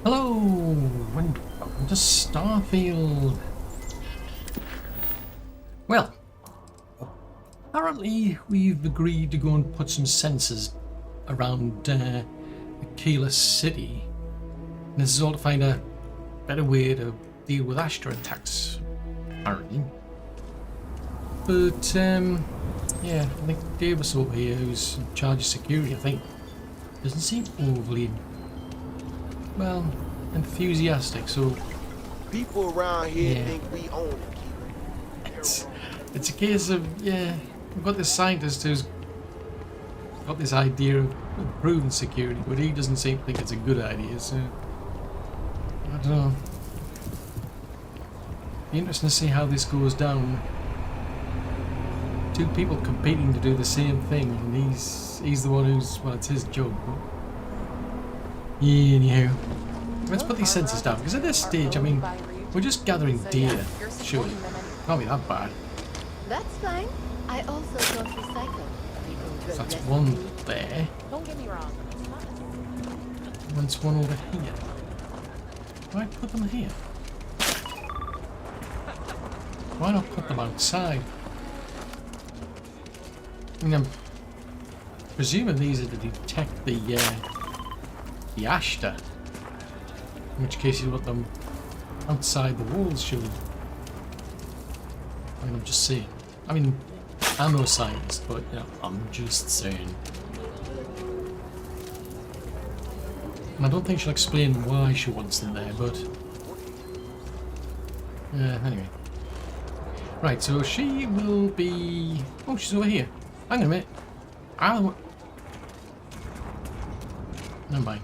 Hello, and welcome to Starfield. Well, apparently we've agreed to go and put some sensors around Aquila City. And this is all to find a better way to deal with Astra attacks, apparently. But, yeah, I think Davis over here, who's in charge of security, I think, doesn't seem overly, well, enthusiastic, so... People around here think we own it. It's a case of, yeah, we've got this scientist who's got this idea of improving security, but he doesn't seem to think it's a good idea, so... I don't know. Be interesting to see how this goes down. Two people competing to do the same thing, and he's the one who's, well, it's his job. But... yeah, anyhow. Let's put these sensors down, because at this stage, I mean, we're just gathering data, surely. Can't be that bad. That's fine. I also don't recycle. So that's one there. Don't get me wrong. There's one over here. Why put them here? Why not put them outside? I mean, I'm presuming these are to detect the Ashta. In which case you want them outside the walls, surely. I mean, I'm just saying. I mean, I'm no scientist, but you know, I'm just saying. And I don't think she'll explain why she wants them there, but... anyway. Right, so she will be... oh, she's over here. Hang on a minute. Never mind.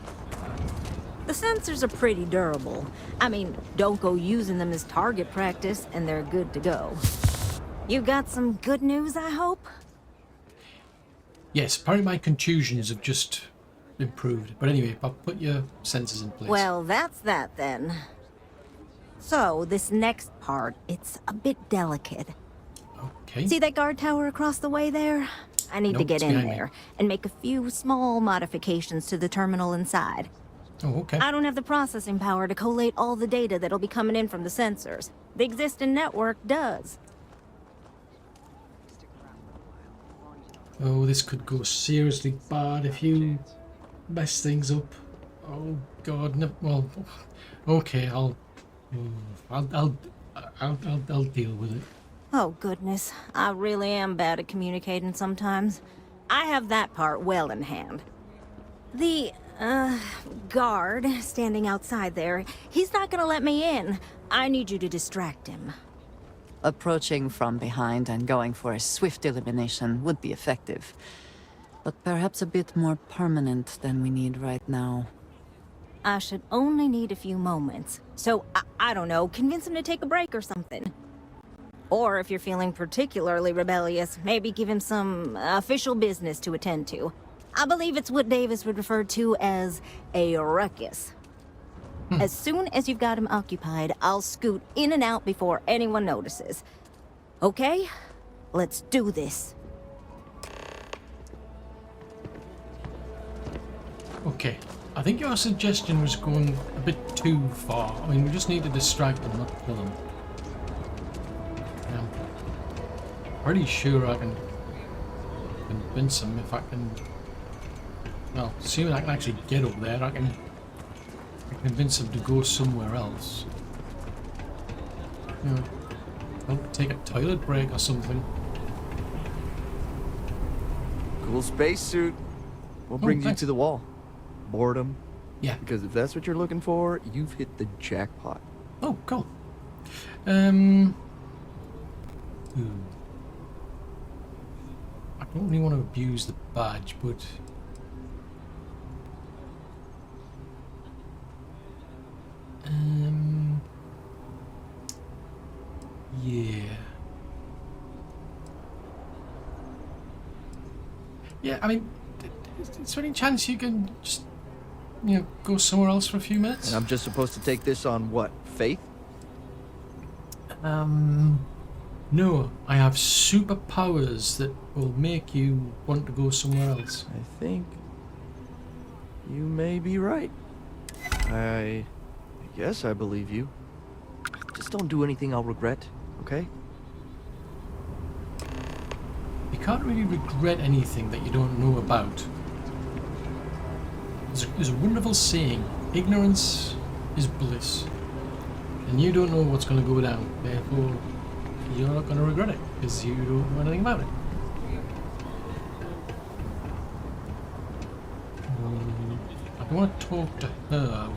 The sensors are pretty durable. I mean, don't go using them as target practice, and they're good to go. You got some good news, I hope? Yes, apparently my contusions have just improved. But anyway, I'll put your sensors in place. Well, that's that then. So, this next part, it's a bit delicate. Okay. See that guard tower across the way there? I need to get in there and make a few small modifications to the terminal inside. Oh, okay. I don't have the processing power to collate all the data that'll be coming in from the sensors. The existing network does. Oh, this could go seriously bad if you mess things up. Oh God, no. Well, okay, I'll deal with it. Oh goodness, I really am bad at communicating sometimes. I have that part well in hand. The, guard standing outside there, he's not gonna let me in. I need you to distract him. Approaching from behind and going for a swift elimination would be effective, but perhaps a bit more permanent than we need right now. I should only need a few moments. So, I don't know, convince him to take a break or something. Or if you're feeling particularly rebellious, maybe give him some official business to attend to. I believe it's what Davis would refer to as a ruckus. As soon as you've got him occupied, I'll scoot in and out before anyone notices. Okay? Let's do this. Okay. I think your suggestion was going a bit too far. I mean, we just need to distract them, not kill them. I'm pretty sure I can convince them if I can... well, assuming I can actually get up there, I can convince them to go somewhere else. You know, I'll take a toilet break or something. Cool spacesuit. What brings you to the wall? Boredom? Yeah. Because if that's what you're looking for, you've hit the jackpot. Oh, cool. I don't really want to abuse the badge, but... yeah. Yeah, I mean, is there any chance you can just, you know, go somewhere else for a few minutes? And I'm just supposed to take this on what? Faith? No, I have superpowers that will make you want to go somewhere else. I think you may be right. I guess I believe you. Just don't do anything I'll regret, okay? You can't really regret anything that you don't know about. There's a wonderful saying, ignorance is bliss. And you don't know what's going to go down, therefore you're not going to regret it, because you don't know anything about it. I don't want to talk to her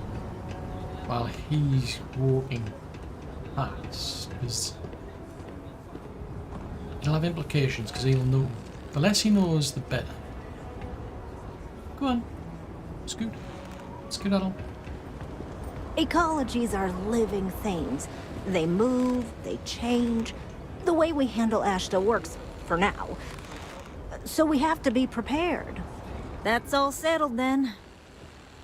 while he's walking past, because it'll have implications, because he'll know. The less he knows, the better. Go on. Scoot. Skedaddle. Ecologies are living things. They move, they change. The way we handle Ashta works, for now. So we have to be prepared. That's all settled then.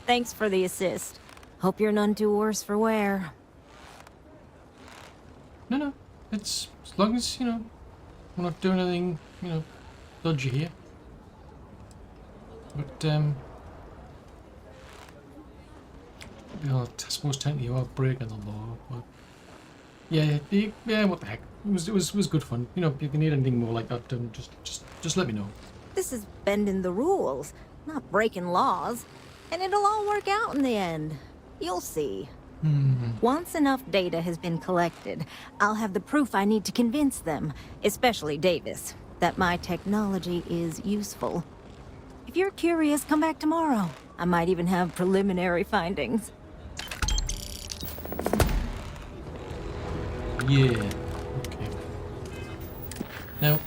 Thanks for the assist. Hope you're none too worse for wear. No. It's as long as, you know, we're not doing anything, you know, dodgy here. But, you know, I suppose technically you are breaking the law, but yeah, what the heck. It was good fun. You know, if you need anything more like that, just let me know. This is bending the rules, not breaking laws. And it'll all work out in the end. You'll see. Once enough data has been collected, I'll have the proof I need to convince them, especially Davis, that my technology is useful. If you're curious, come back tomorrow. I might even have preliminary findings. Yeah. Okay. Now.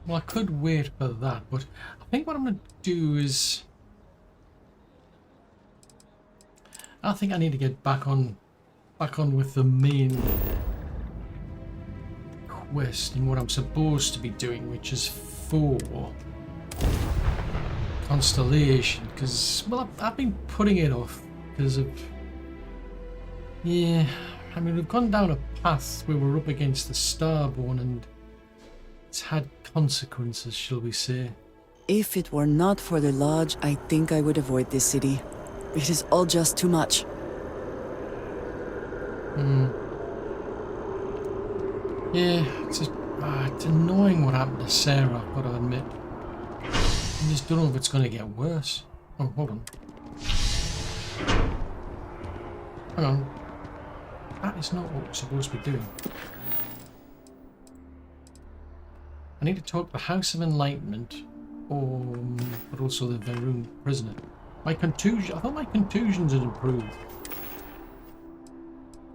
Well, I could wait for that, but I think what I'm going to do is... I think I need to get back on with the main quest and what I'm supposed to be doing, which is for Constellation, because, well, I've been putting it off because of... Yeah, I mean, we've gone down a path where we're up against the Starborn and it's had consequences, shall we say. If it were not for the Lodge, I think I would avoid this city. It is all just too much. Yeah, it's annoying what happened to Sarah, I've got to admit. I just don't know if it's going to get worse. Oh, hold on. Hang on. That is not what we're supposed to be doing. I need to talk to the House of Enlightenment, but also the Veroon prisoner. My contusion, I thought my contusions had improved.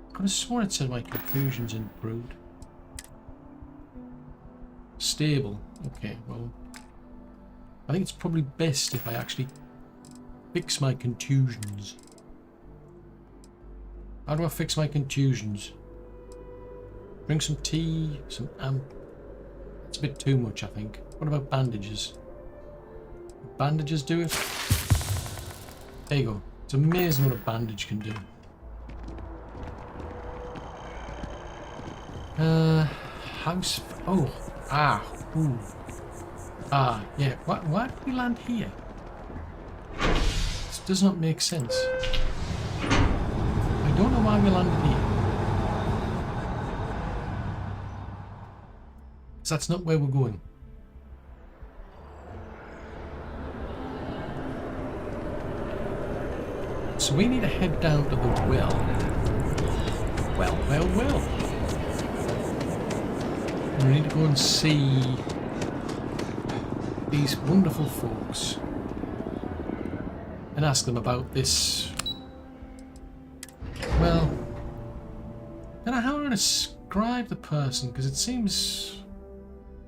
I could have sworn it said my contusions improved. Stable. Okay, well, I think it's probably best if I actually fix my contusions. How do I fix my contusions? Drink some tea, some It's a bit too much, I think. What about bandages? Bandages do it? There you go. It's amazing what a bandage can do. House... Oh. Ooh. Yeah. Why did we land here? This does not make sense. I don't know why we landed here. Because that's not where we're going. So we need to head down to the well. Well. And we need to go and see these wonderful folks and ask them about this. Well, I don't know how to describe the person, because it seems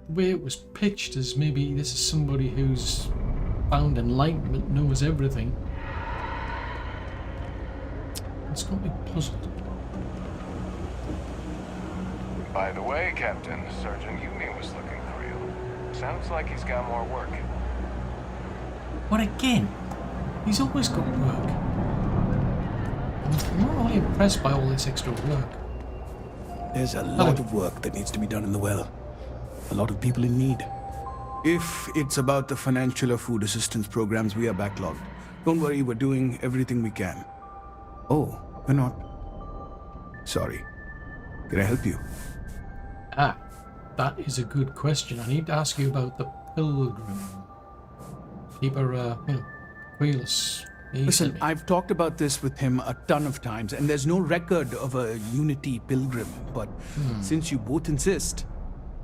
the way it was pitched as maybe this is somebody who's found enlightenment, knows everything. It's got me puzzled. By the way, Captain, Sergeant Yumi was looking for you. Sounds like he's got more work. But again, he's always got work. I'm not really impressed by all this extra work. There's a lot of work that needs to be done in the well. A lot of people in need. If it's about the financial or food assistance programs, we are backlogged. Don't worry, we're doing everything we can. Oh, we're not. Sorry. Can I help you? Ah, that is a good question. I need to ask you about the Pilgrim. Keeper, Quailus. Listen, I've talked about this with him a ton of times, and there's no record of a Unity Pilgrim, but since you both insist,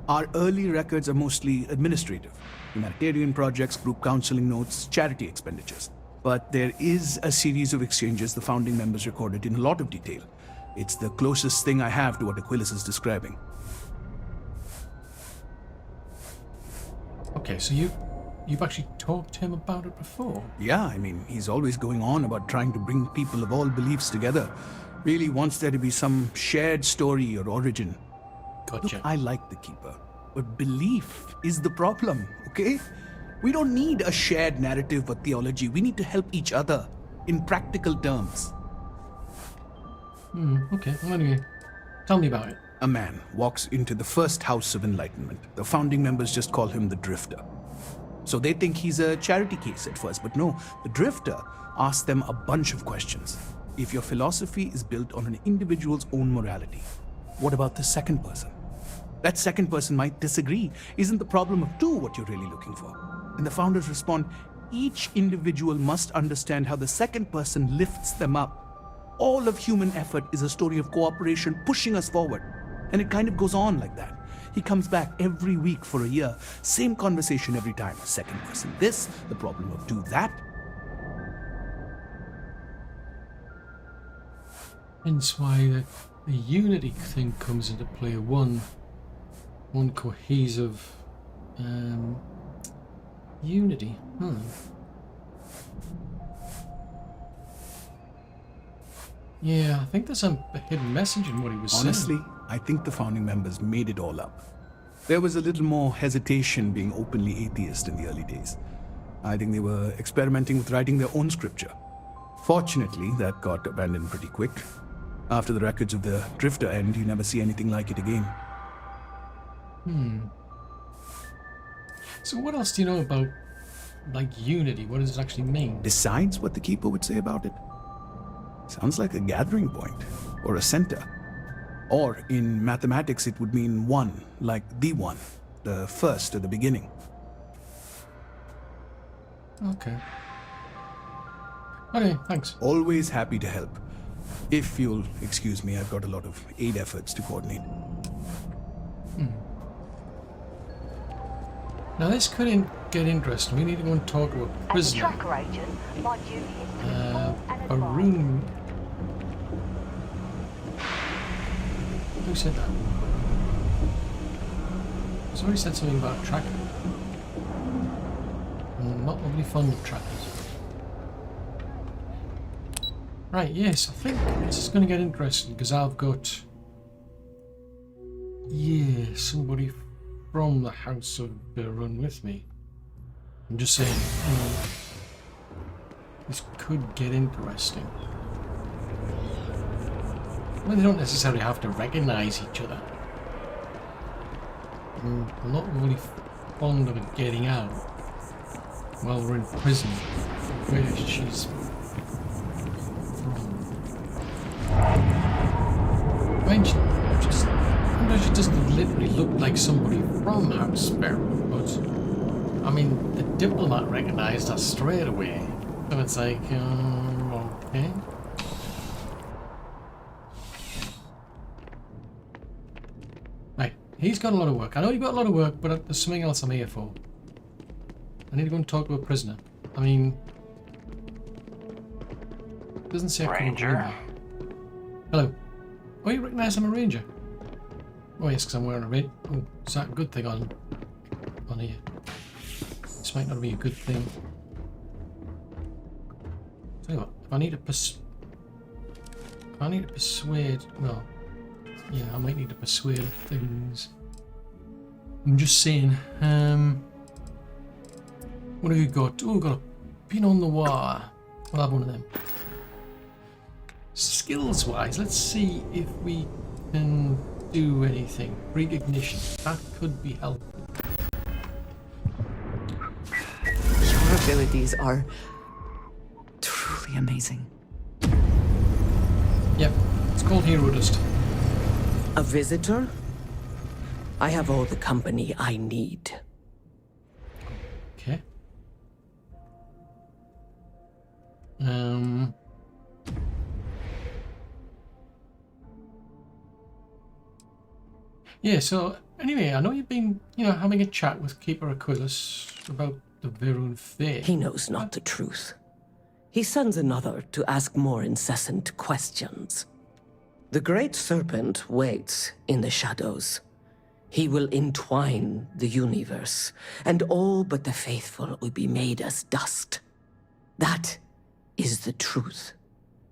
our early records are mostly administrative. Humanitarian projects, group counseling notes, charity expenditures. But there is a series of exchanges the founding members recorded in a lot of detail. It's the closest thing I have to what Aquilus is describing. Okay, so you've actually talked to him about it before? Yeah, I mean, he's always going on about trying to bring people of all beliefs together. Really wants there to be some shared story or origin. Gotcha. Look, I like the Keeper, but belief is the problem, okay? We don't need a shared narrative or theology. We need to help each other in practical terms. Okay. Well, anyway, tell me about it. A man walks into the first house of enlightenment. The founding members just call him the Drifter. So they think he's a charity case at first, but no, the Drifter asks them a bunch of questions. If your philosophy is built on an individual's own morality, what about the second person? That second person might disagree. Isn't the problem of two what you're really looking for? And the founders respond, each individual must understand how the second person lifts them up. All of human effort is a story of cooperation pushing us forward. And it kind of goes on like that. He comes back every week for a year. Same conversation every time. Second person this, the problem of two that. Hence why the Unity thing comes into play. One cohesive Unity. Yeah, I think there's a hidden message in what he was saying. Honestly, I think the founding members made it all up. There was a little more hesitation being openly atheist in the early days. I think they were experimenting with writing their own scripture. Fortunately, that got abandoned pretty quick. After the records of the Drifter end, you never see anything like it again. So what else do you know about, like, Unity? What does it actually mean? Besides what the Keeper would say about it? Sounds like a gathering point, or a center. Or, in mathematics, it would mean one, like the one, the first or the beginning. Okay. Okay, thanks. Always happy to help. If you'll excuse me, I've got a lot of aid efforts to coordinate. Now this could get interesting. We need to go and talk about prisoner. Arun. Who said that? Somebody said something about a tracker. I'm not really fond of trackers. Right, yes, I think this is going to get interesting because I've got... Yeah, somebody from the House of Run with me. I'm just saying, this could get interesting. Well, they don't necessarily have to recognize each other. I'm not really fond of it getting out while we're in prison, where she's from. I mean, sometimes she doesn't literally look like somebody from House Sparrow, but I mean, the diplomat recognized her straight away. So it's like, okay. Right, he's got a lot of work. I know you've got a lot of work, but there's something else I'm here for. I need to go and talk to a prisoner. I mean, it doesn't say Ranger. Hello. Oh, you recognize I'm a ranger? Oh yes, because I'm wearing a red. Oh, is that a good thing on here? This might not be a good thing. Tell you what, if I need to persuade, well, yeah, I might need to persuade things. I'm just saying, what have we got? Oh, we've got a Pinot Noir. We'll have one of them. Skills wise, let's see if we can do anything. Recognition, that could be helpful. abilities are truly amazing. Yep, it's called Hero Dust. A visitor? I have all the company I need. Okay. Yeah, so anyway, I know you've been, having a chat with Keeper Aquilus about the Verun fate. He knows not the truth. He sends another to ask more incessant questions. The Great Serpent waits in the shadows. He will entwine the universe, and all but the faithful will be made as dust. That is the truth.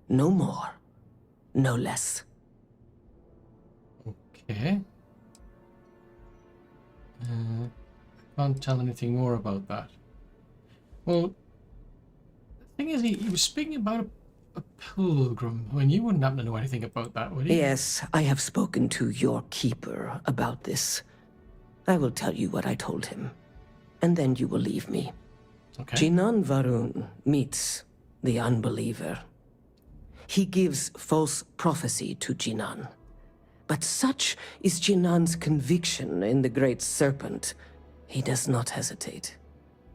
No more, no less. Okay. Can't tell anything more about that. Well, the thing is, he was speaking about a pilgrim. I mean, you wouldn't happen to know anything about that, would you? Yes, I have spoken to your keeper about this. I will tell you what I told him, and then you will leave me. Okay. Jinan Varun meets the unbeliever. He gives false prophecy to Jinan. But such is Jinan's conviction in the Great Serpent, he does not hesitate.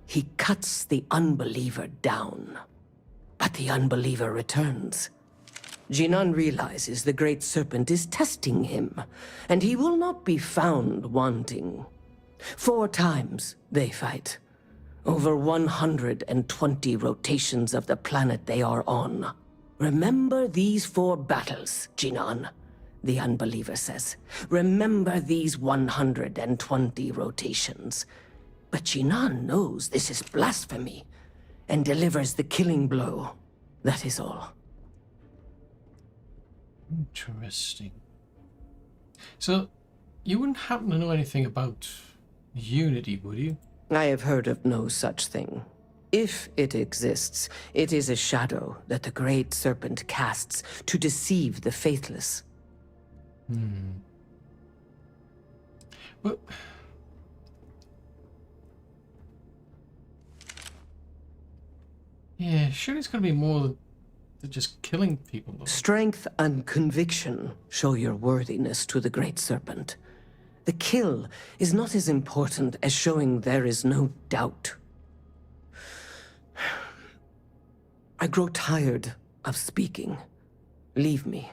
He cuts the unbeliever down. But the unbeliever returns. Jinan realizes the Great Serpent is testing him, and he will not be found wanting. 4 times they fight. Over 120 rotations of the planet they are on. Remember these 4 battles, Jinan, the unbeliever says. Remember these 120 rotations. But Jinan knows this is blasphemy, and delivers the killing blow. That is all. Interesting. So, you wouldn't happen to know anything about Unity, would you? I have heard of no such thing. If it exists, it is a shadow that the Great Serpent casts to deceive the faithless. But... yeah, sure it's going to be more than just killing people, though. Strength and conviction show your worthiness to the Great Serpent. The kill is not as important as showing there is no doubt. I grow tired of speaking. Leave me.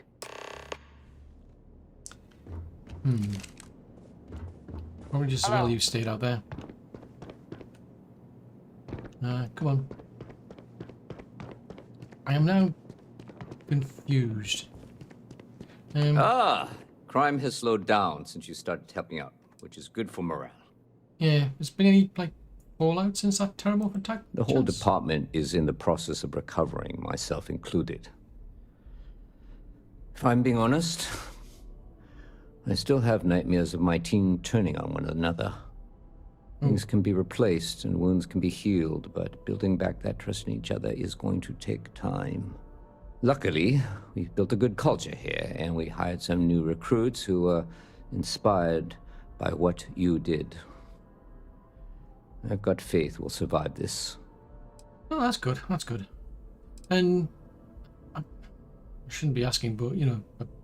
Probably just as well you stayed out there. Come on. I am now confused. Crime has slowed down since you started helping out, which is good for morale. Yeah, has been any, fallout since that terrible attack? The whole department is in the process of recovering, myself included. If I'm being honest, I still have nightmares of my team turning on one another. Things can be replaced and wounds can be healed, but building back that trust in each other is going to take time. Luckily, we've built a good culture here, and we hired some new recruits who were inspired by what you did. I've got faith we'll survive this. Oh, that's good. That's good. And I shouldn't be asking, but,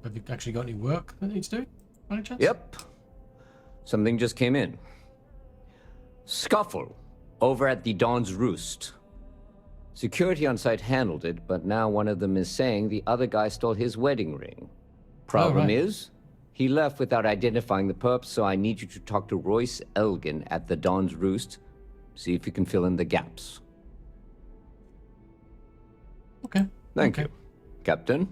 have you actually got any work that needs doing, by any chance? Yep. Something just came in. Scuffle over at the Dawn's Roost. Security on site handled it, but now one of them is saying the other guy stole his wedding ring. Problem is, he left without identifying the perp, so I need you to talk to Royce Elgin at the Dawn's Roost. See if you can fill in the gaps. Okay. Thank you, Captain.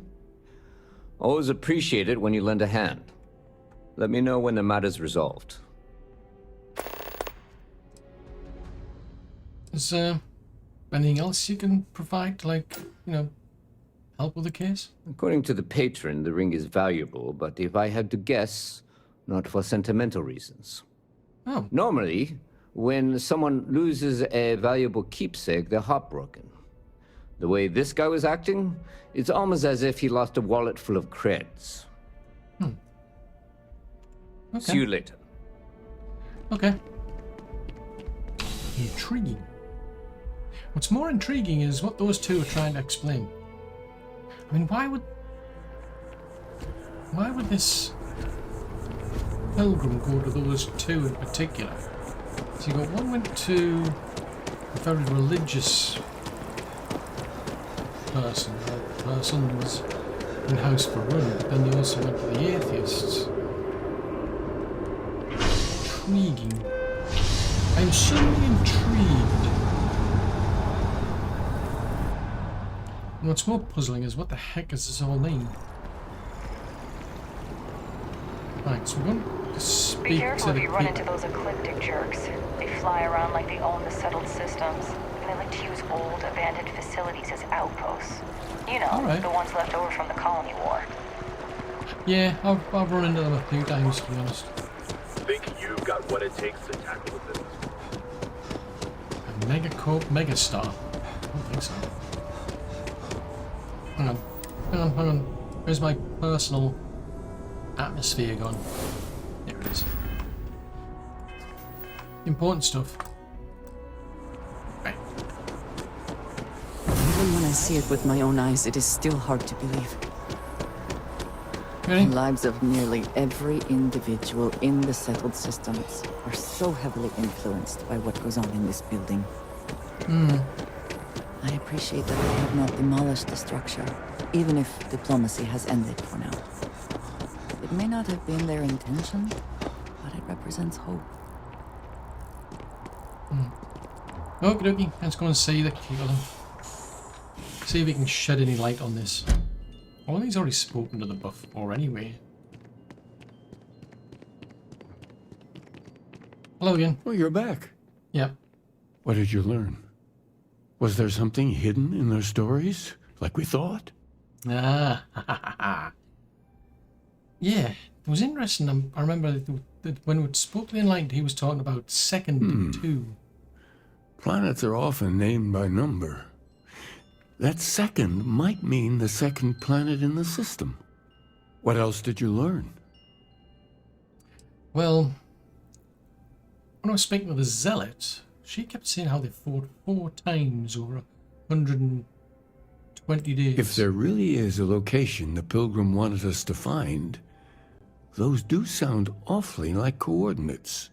Always appreciate it when you lend a hand. Let me know when the matter's resolved. Is anything else you can provide, help with the case? According to the patron, the ring is valuable, but if I had to guess, not for sentimental reasons. Oh. Normally, when someone loses a valuable keepsake, they're heartbroken. The way this guy was acting, it's almost as if he lost a wallet full of creds. Okay. See you later. Okay. Intriguing. What's more intriguing is what those two are trying to explain. I mean, why would this pilgrim go to those two in particular? So you got one went to a very religious person, persons in House for Run, but then they also went to the atheists. Intriguing. I'm suddenly intrigued. And what's more puzzling is what the heck does this all mean? Right, so we're going to speak Be careful to the if you run people. into those ecliptic jerks. They fly around like they own the settled systems, and they like to use old, abandoned facilities as outposts. You know, Alright. the ones left over from the colony war. Yeah, I've run into them a few times, to be honest. Think you've got what it takes to tackle this? A megastar? I don't think so. Hang on. Where's my personal atmosphere gone? There it is. Important stuff. Right. Even when I see it with my own eyes, it is still hard to believe. Ready? The lives of nearly every individual in the settled systems are so heavily influenced by what goes on in this building. I appreciate that they have not demolished the structure, even if diplomacy has ended for now. It may not have been their intention, but it represents hope. Okie dokie, let's go and see the people. See if we can shed any light on this. Well, he's already spoken to the before anyway. Hello again. Oh, you're back. Yep. What did you learn? Was there something hidden in their stories, like we thought? Ah, yeah, it was interesting. I remember that when we spoke to the Enlightened, he was talking about second two. Planets are often named by number. That second might mean the second planet in the system. What else did you learn? Well, when I was speaking with the Zealot, she kept saying how they fought 4 times over 120 days. If there really is a location the Pilgrim wanted us to find, those do sound awfully like coordinates.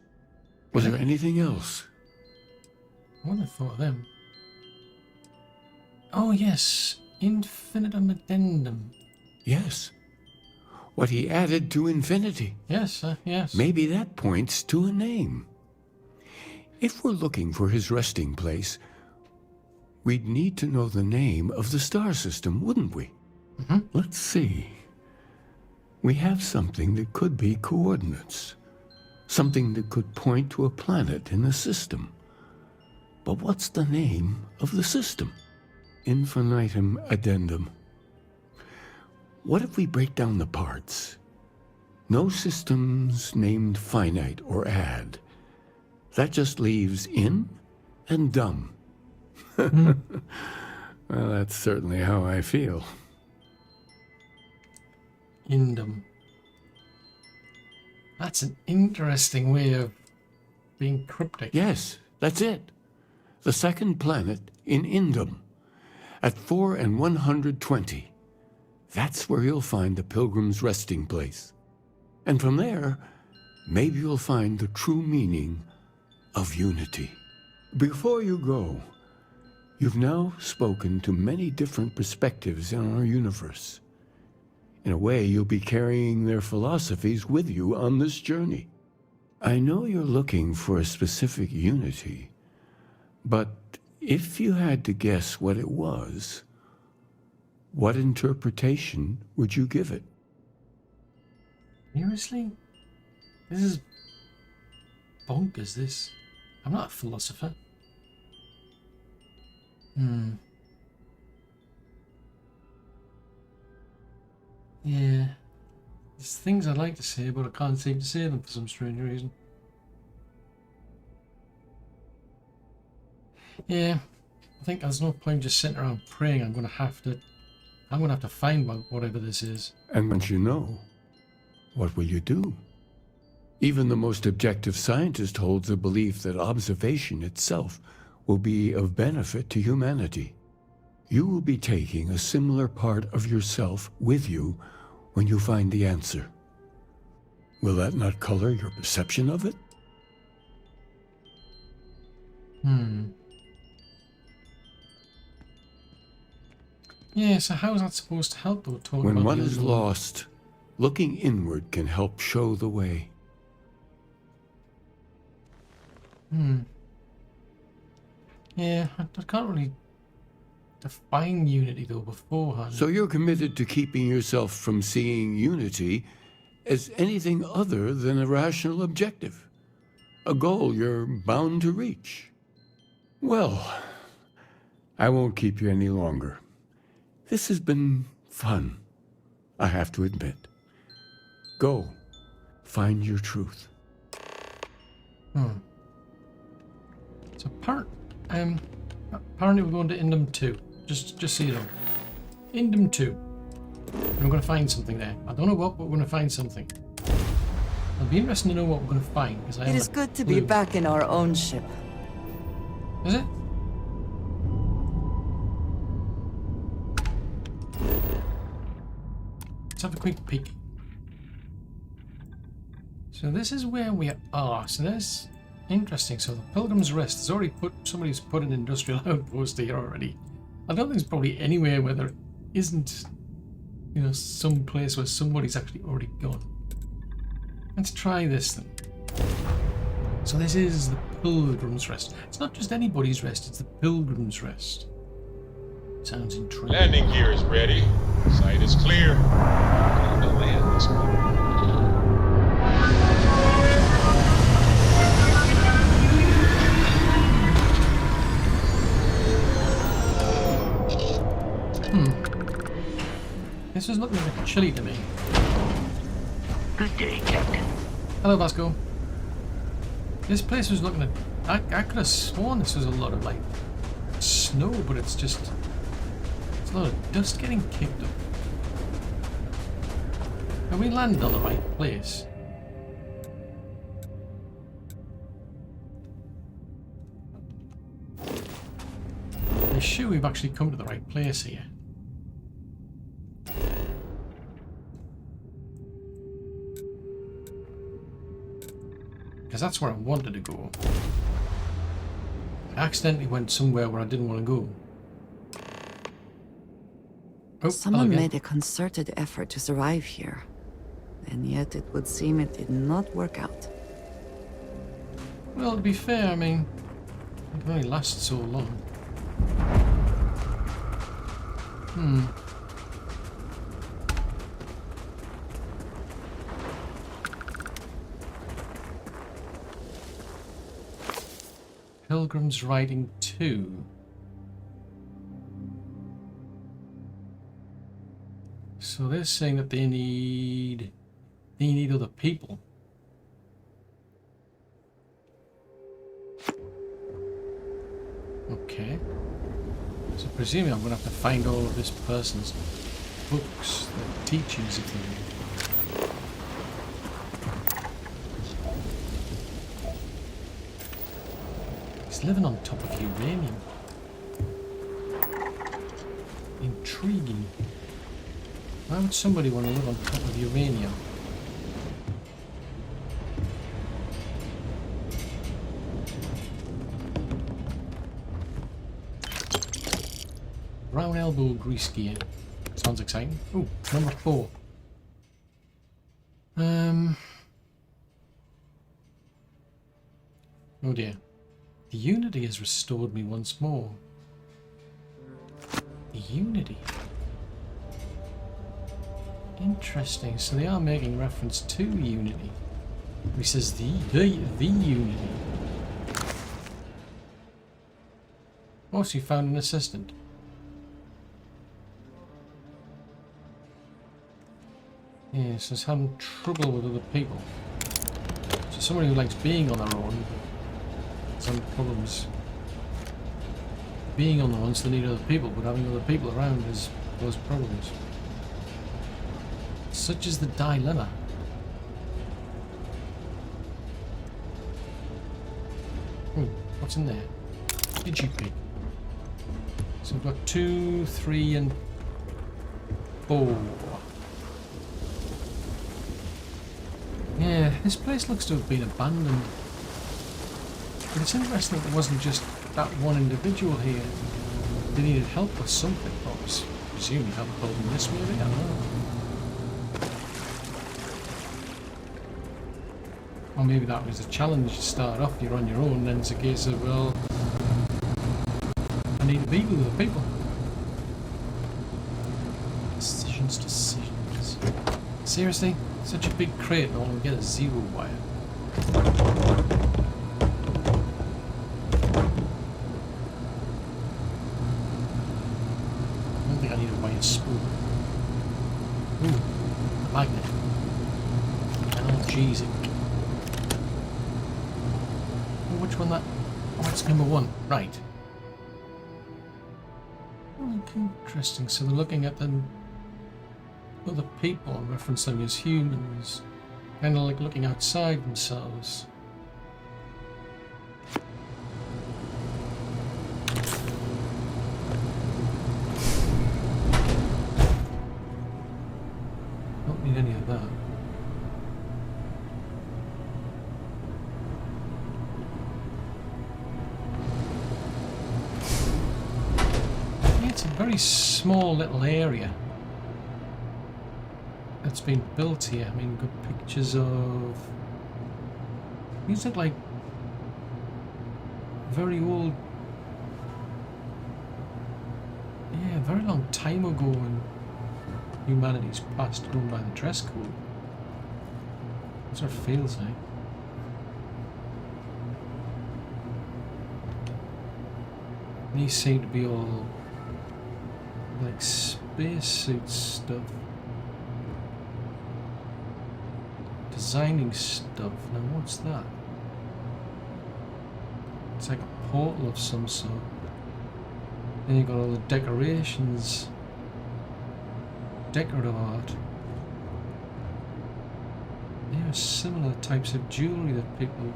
Was there anything else? I wouldn't have thought of them. Oh yes, infinitum addendum. Yes. What he added to infinity. Yes, yes. Maybe that points to a name. If we're looking for his resting place, we'd need to know the name of the star system, wouldn't we? Let's see. We have something that could be coordinates. Something that could point to a planet in the system. But what's the name of the system? Infinitum addendum. What if we break down the parts? No systems named finite or add. That just leaves in and dumb. Well, that's certainly how I feel. Indum. That's an interesting way of being cryptic. Yes, that's it. The second planet in Indum. At 4 and 120. That's where you'll find the Pilgrim's resting place. And from there, maybe you'll find the true meaning of unity. Before you go, you've now spoken to many different perspectives in our universe. In a way, you'll be carrying their philosophies with you on this journey. I know you're looking for a specific unity, but if you had to guess what it was, what interpretation would you give it? Seriously? This is bonkers, this. I'm not a philosopher. Yeah. There's things I'd like to say, but I can't seem to say them for some strange reason. Yeah. I think there's no point just sitting around praying. I'm gonna have to find whatever this is. And once you know, what will you do? Even the most objective scientist holds the belief that observation itself will be of benefit to humanity. You will be taking a similar part of yourself with you when you find the answer. Will that not color your perception of it? Yeah, so how is that supposed to help though? Talking When about one the is other lost, looking inward can help show the way. Yeah, I can't really define unity though beforehand. So you're committed to keeping yourself from seeing unity as anything other than a rational objective, a goal you're bound to reach. Well, I won't keep you any longer. This has been fun, I have to admit. Go, find your truth. So apparently we're going to Indum 2. Just so you know. Indum 2. And we're going to find something there. I don't know what, but we're going to find something. It'll be interesting to know what we're going to find. It is good to be back in our own ship. Is it? Let's have a quick peek. So this is where we are. So there's interesting. So the Pilgrim's Rest has already somebody's put an industrial outpost here already. I don't think there's probably anywhere where there isn't, you know, some place where somebody's actually already gone. Let's try this then. So this is the Pilgrim's Rest. It's not just anybody's rest, it's the Pilgrim's Rest. Sounds intriguing. Landing gear is ready. Site is clear. Time to land this one. This is looking a bit chilly to me. Good day, Captain. Hello, Vasco. This place was looking at... I could have sworn this was a lot of, like, snow, but it's just... It's a lot of dust getting kicked up. Have we landed on the right place? I'm sure we've actually come to the right place here. Because that's where I wanted to go. I accidentally went somewhere where I didn't want to go. Oh, Someone made a concerted effort to survive here. And yet it would seem it did not work out. Well, to be fair, I mean, it can only last so long. Pilgrim's Riding 2. So they're saying that they need other people. Okay. So presumably I'm gonna have to find all of this person's books, the teachings of them. Living on top of uranium. Intriguing. Why would somebody want to live on top of uranium? Brown elbow grease gear. Sounds exciting. Ooh, number 4. Oh dear. The Unity has restored me once more. The Unity. Interesting. So they are making reference to Unity. He says the Unity. Oh, so you found an assistant. Yeah, so it's having trouble with other people. So somebody who likes being on their own. Some problems being on the ones that need other people, but having other people around is those problems. Such is the dilemma. What's in there? did you pick? So we've got 2, 3, and 4. Yeah, this place looks to have been abandoned. But it's interesting that there wasn't just that one individual here. They needed help with something. I presume you have a problem this maybe? I don't know. Or maybe that was a challenge to start off. You're on your own, and then it's a case of, well, I need to be with other people. Decisions. Seriously? Such a big crate and all we get a 0 wire. I don't think I need a wire spool. Ooh, a magnet. Analgesic. Oh, which one that? Oh, it's number 1. Right. Oh, interesting. So they're looking at them. Other people and reference them as humans, kind of like looking outside themselves. Don't need any of that. Yeah, it's a very small little area that's been built here. I mean, got pictures of... These look like very old... Yeah, a very long time ago when humanity's past going by the dress code. That's what it feels like. These seem to be all like spacesuit stuff. Designing stuff. Now what's that? It's like a portal of some sort. Then you've got all the decorations. Decorative art. There are similar types of jewellery that people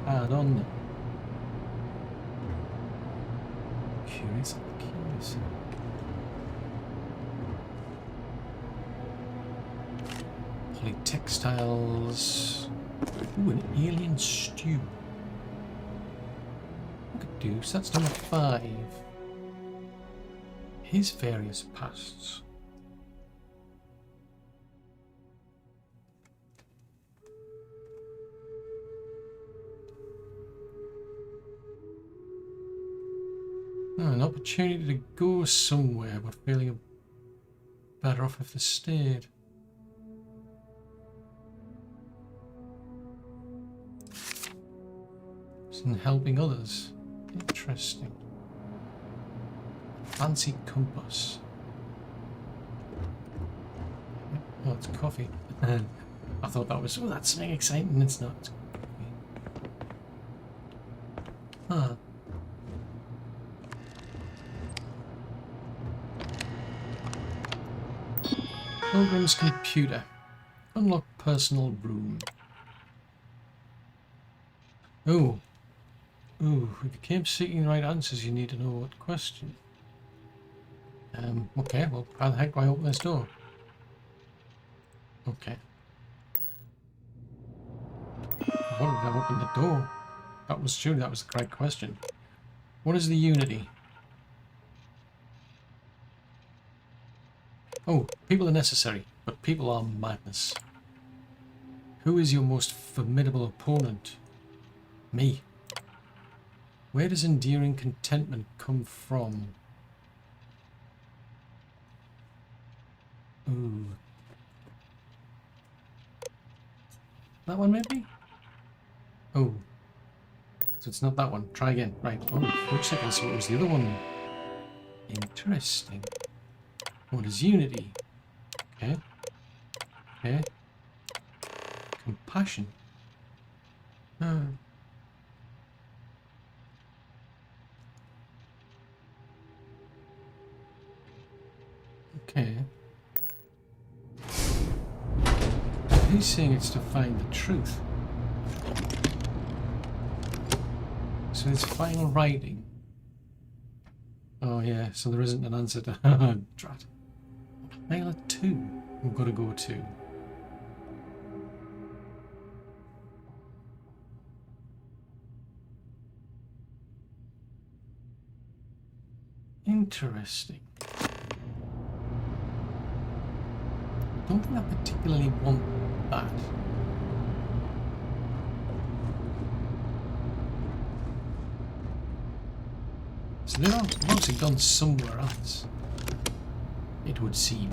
add on them. Curious. Polytextiles. Ooh, an alien stew. Look at Deuce, that's number 5. His various pasts. Oh, an opportunity to go somewhere, but feeling better off if they stayed. And helping others. Interesting. Fancy compass. Oh, it's coffee. I thought that was, oh, that's something exciting. It's not. It's coffee. Huh. Pilgrim's computer. Unlock personal room. Oh. Ooh, if you came seeking the right answers, you need to know what question. Okay, well, how the heck do I open this door? Okay. What did I open the door? That was true, that was the correct question. What is the Unity? Oh, people are necessary, but people are madness. Who is your most formidable opponent? Me. Where does enduring contentment come from? Ooh. That one maybe? Oh. So it's not that one. Try again. Right. Oh, which second? So what was the other one? Interesting. What is unity? Okay. Okay. Compassion. Okay. He's saying it's to find the truth. So it's final writing. Oh yeah, so there isn't an answer to drat. Pilot 2 we've got to go to. Interesting. Don't think I particularly want that. So they've obviously gone somewhere else, it would seem.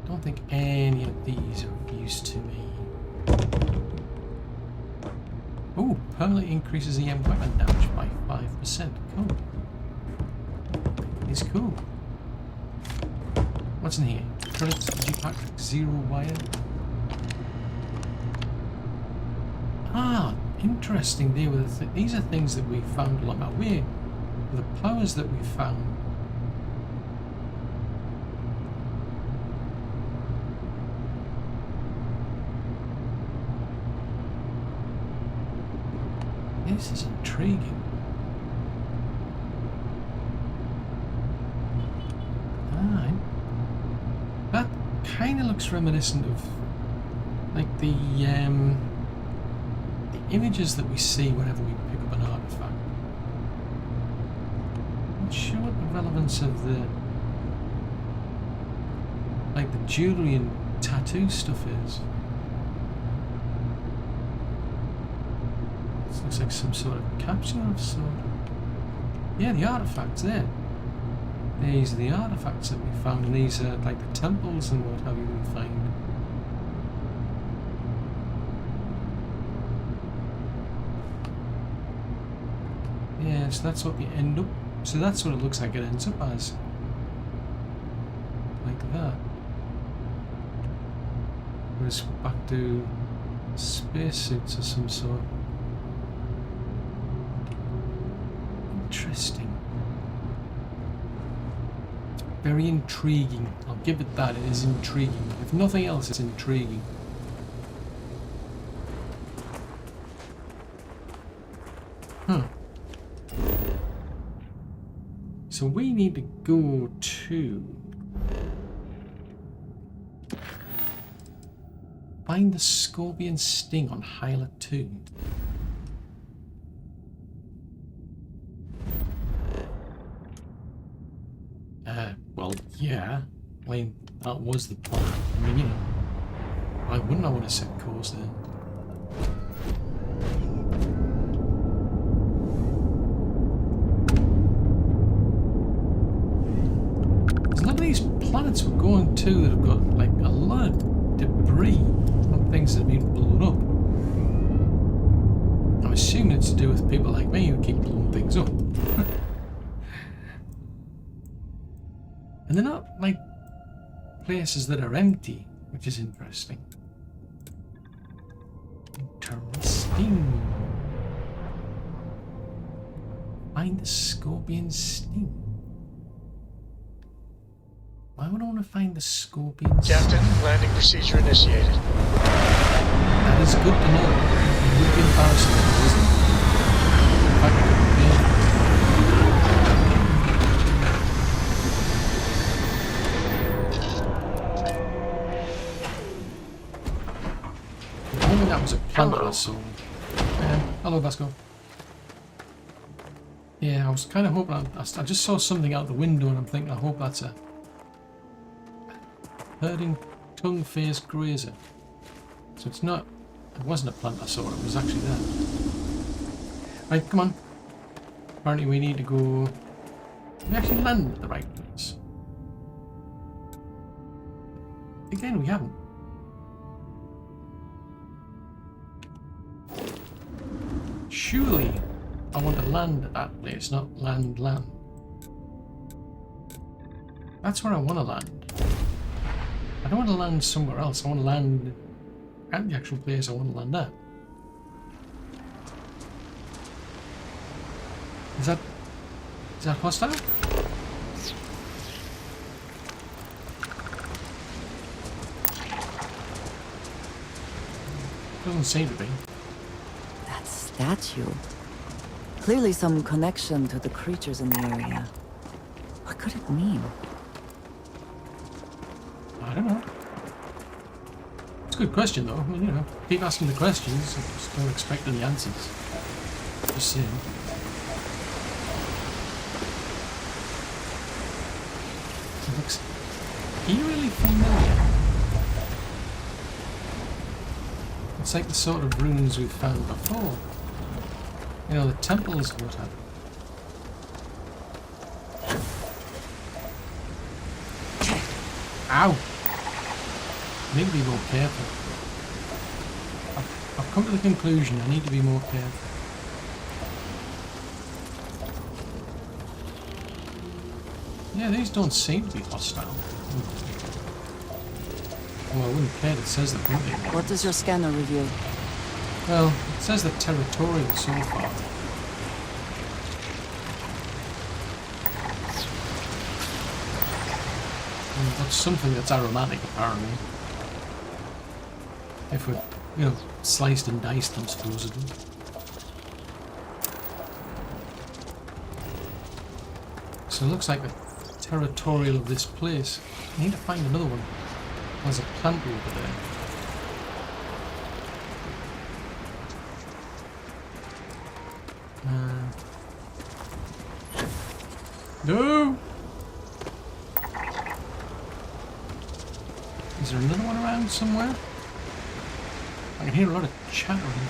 Don't think any of these are of use to me. Oh, permanently increases EM weapon damage by 5%. Cool. It's cool. What's in here? Credits, G-Patrick, 0 wire. Ah, interesting. These are things that we found along our way. The powers that we found. This is intriguing. Ah, that kind of looks reminiscent of like the images that we see whenever we pick up an artifact. I'm not sure what the relevance of the jewelry and tattoo stuff is. This looks like some sort of capture of sort. Yeah, the artifacts there. These are the artifacts that we found, and these are like the temples and what have you we find. Yeah, so that's what we end up. So that's what it looks like it ends up as. Like that. Whereas back to spacesuits of some sort. Interesting. Very intriguing. I'll give it that. It is intriguing. If nothing else, it's intriguing. Huh. So we need to go to find the Scorpion Sting on Hyla 2. Well, yeah. I mean, that was the plan. I mean, you know, why wouldn't I want to set course there? There's a lot of these planets we're going to that have got like a lot of debris from things that have been blown up. I'm assuming it's to do with people like me who keep blowing things up. And they're not like places that are empty, which is interesting. Interesting. Find the Scorpion Sting. Why would I want to find the Scorpion Sting? Captain, landing procedure initiated. That is good to know. It would be embarrassing, isn't it? In fact, it would be. That was a plant I saw. Hello, Vasco. Yeah, I was kind of hoping. I just saw something out the window, and I'm thinking, I hope that's a herding tongue-faced grazer. So it's not. It wasn't a plant I saw. It was actually there. Right, come on. Apparently, we need to go. We actually landed at the right place. Again, we haven't. Surely, I want to land at that place, not land. That's where I want to land. I don't want to land somewhere else. I want to land at the actual place I want to land at. Is that hostile? Doesn't seem to be. That's statue. Clearly some connection to the creatures in the area. What could it mean? I don't know. It's a good question, though. I mean, you know, keep asking the questions. I just don't expect any answers. Just saying. It looks eerily familiar. It's like the sort of runes we've found before. You know, the temples and what have you. Ow! I need to be more careful. I've come to the conclusion I need to be more careful. Yeah, these don't seem to be hostile. Well, I wouldn't care if it says that, would it? What does your scanner reveal? Well, it says they're territorial so far. That's something that's aromatic, apparently. If we're, you know, sliced and diced them, supposedly. So it looks like the territorial of this place. I need to find another one. There's a plant over there. No! Is there another one around somewhere? I can hear a lot of chattering.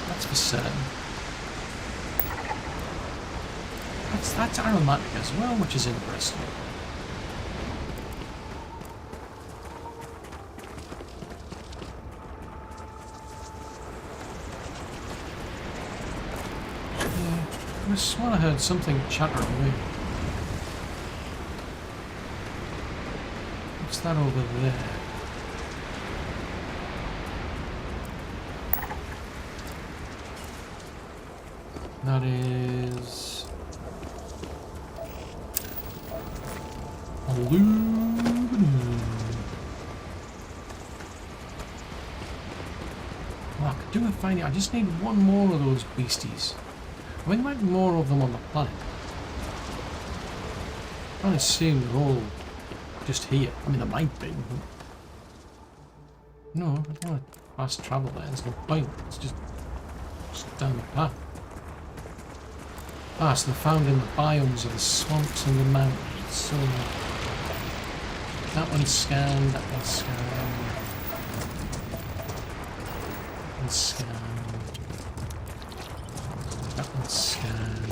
That's for certain. That's aromatic as well, which is interesting. Yeah, I swear I heard something chattering away. What's that over there? That is aluminum. Oh, I could do with finding. I just need one more of those beasties. I mean, there might be more of them on the planet. I can't assume they're all just here. I mean, there might be. But no, I don't want to fast travel there. There's no point. It's just down the path. Ah, so they're found in the biomes of the swamps and the mountains. So that one's scanned, that one's scanned. That one's scanned. That one's scanned.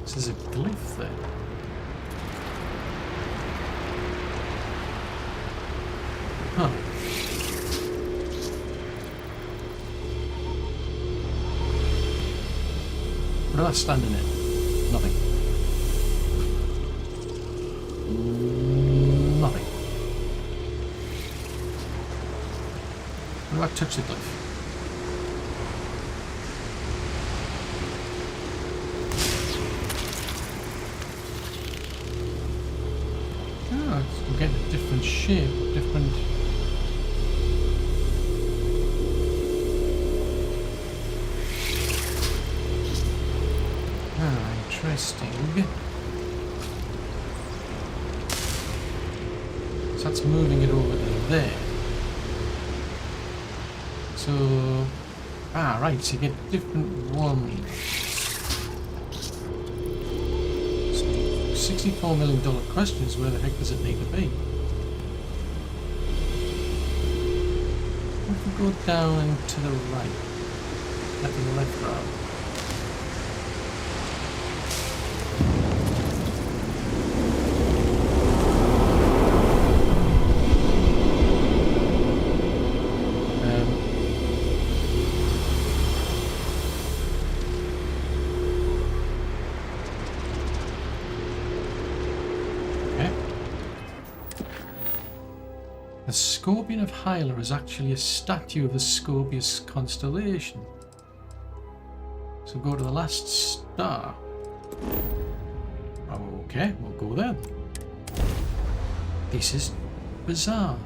This is a glyph there. Huh. What do I stand in it? Nothing. Nothing. What do I touch the glyph? Oh, it's getting a different shape, different. Interesting. So that's moving it over to there. So, right, so you get different ones. So $64 million question is where the heck does it need to be? What if we go down to the right? Let the left rather. The Scorpion of Hyla is actually a statue of the Scorpius constellation. So go to the last star. Okay, we'll go there. This is bizarre.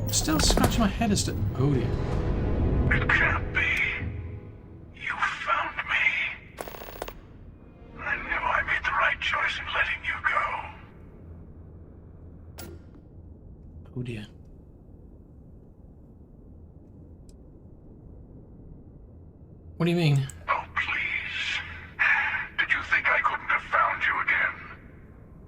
I'm still scratching my head as to... Oh dear. It can't be. You found me. I knew I made the right choice in letting you go. Oh dear. What do you mean? Oh, please. Did you think I couldn't have found you again?